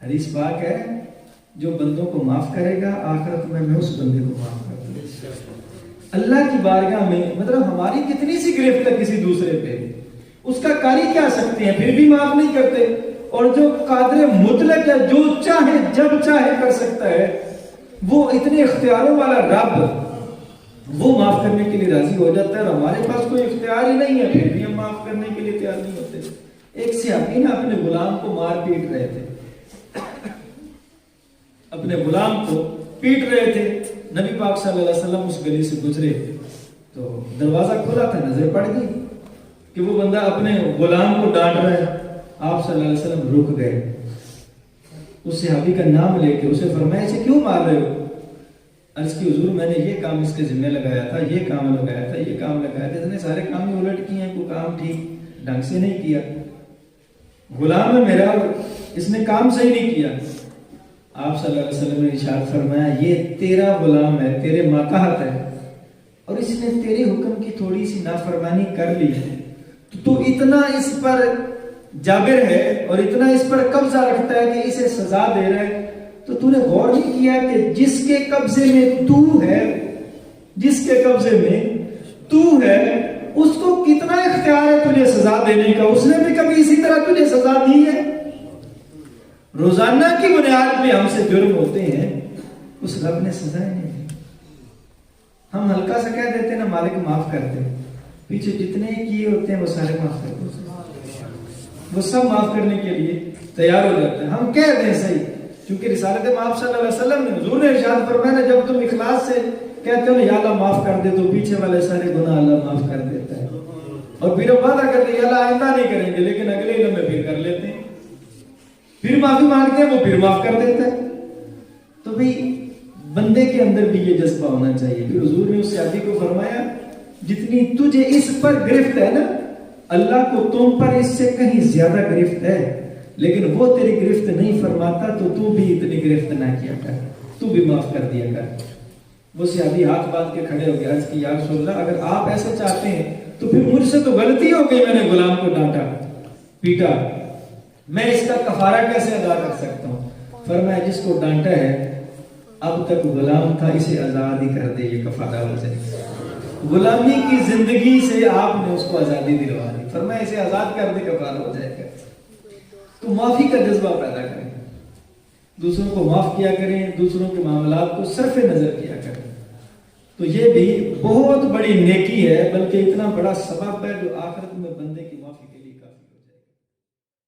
حدیث پاک ہے جو بندوں کو معاف کرے گا آخرت میں اس بندے کو معاف کر دوں گا۔ اللہ کی بارگاہ میں مطلب ہماری کتنی سی گرفت ہے کسی دوسرے پہ، اس کا کاری کیا سکتے ہیں، پھر بھی معاف نہیں کرتے۔ اور جو قادر مطلق ہے، جو چاہے جب چاہے کر سکتا ہے، وہ اتنے اختیاروں والا رب وہ معاف کرنے کے لیے راضی ہو جاتا ہے، اور ہمارے پاس کوئی اختیار ہی نہیں ہے، پھر بھی ہم معاف کرنے کے لیے تیار نہیں ہوتے۔ ایک صحابی نا اپنے غلام کو مار پیٹ رہے تھے، اپنے غلام کو پیٹ رہے تھے، نبی پاک صلی اللہ علیہ وسلم اس گلی سے گزرے تو دروازہ کھلا تھا، نظر پڑ گئی کہ وہ بندہ اپنے غلام کو ڈانٹ رہا ہے۔ آپ صلی اللہ علیہ وسلم رک گئے، اس صحابی کا نام لے کے اسے فرمایا اسے کیوں مار رہے ہو؟ عرض کی حضور میں نے یہ کام اس کے ذمہ لگایا تھا، یہ کام لگایا تھا، یہ کام لگایا تھا، اس نے سارے کام ہی الٹ کیے ہیں، کوئی کام ٹھیک ڈھنگ سے نہیں کیا، غلام ہے میرا، اس نے کام صحیح نہیں کیا۔ آپ صلی اللہ علیہ وسلم نے ارشاد فرمایا یہ تیرا غلام ہے، تیرے ماتحت ہے، اور اس نے تیرے حکم کی تھوڑی سی نافرمانی کر لی ہے، تو اتنا اس پر جابر ہے اور اتنا اس پر قبضہ رکھتا ہے کہ اسے سزا دے رہا ہے، تو تو نے غور نہیں کیا کہ جس کے قبضے میں تو ہے، جس کے قبضے میں تو ہے، اس کو کتنا اختیار ہے تجھے سزا دینے کا؟ اس نے بھی کبھی اسی طرح تجھے سزا دی ہے؟ روزانہ کی بنیاد پہ ہم سے جرم ہوتے ہیں، اس رب نے سزا ہی نہیں دی۔ ہم ہلکا سا کہہ دیتے ہیں نا مالک معاف کر دے، پیچھے جتنے کیے ہوتے ہیں وہ سارے معاف کر دو، وہ سب معاف کرنے کے لیے تیار ہو جاتے ہیں۔ ہم کہہ دیں صحیح، کیونکہ رسالت مآب صلی اللہ علیہ وسلم نے حضور نے ارشاد فرمایا جب تم اخلاص سے کہتے ہو یا اللہ معاف کر دے تو پیچھے والے سارے گناہ اللہ معاف کر دیتا ہے، اور پھر وعدہ کر دیا اللہ آئندہ نہیں کریں گے، لیکن اگلے دن میں پھر کر لیتے ہیں، پھر معافی مانگتے ہیں وہ پھر معاف کر دیتا ہے۔ تو بھئی بندے کے اندر بھی یہ جذبہ ہونا چاہیے۔ پھر حضور نے اس صحابی کو فرمایا جتنی تجھے اس پر گرفت ہے نا، اللہ کو تم پر اس سے کہیں زیادہ گرفت ہے، لیکن وہ تیری گرفت نہیں فرماتا تو بھی اتنی گرفت نہ کیا کر، تو بھی معاف کر دیا کر۔ وہ صحابی ہاتھ باندھ کے کھڑے ہو گئے، عرض کی یا رسول اللہ اگر آپ ایسا چاہتے ہیں تو پھر مجھ سے تو غلطی ہو گئی، میں نے غلام کو ڈانٹا پیٹا، میں اس کا کفارہ کیسے ادا کر سکتا ہوں؟ فرمایا جس کو ڈانٹا ہے اب تک غلام تھا، اسے آزاد ہی کر دے، یہ کفارہ ہو جائے۔ غلامی کی زندگی سے آپ نے اس کو آزادی دلوا دی، فرمایا اسے آزاد کر دے، کفارہ ہو جائے گا۔ تو معافی کا جذبہ پیدا کریں، دوسروں کو معاف کیا کریں، دوسروں کے معاملات کو صرف نظر کیا کریں، تو یہ بھی بہت بڑی نیکی ہے، بلکہ اتنا بڑا سبب ہے جو آخرت میں بندے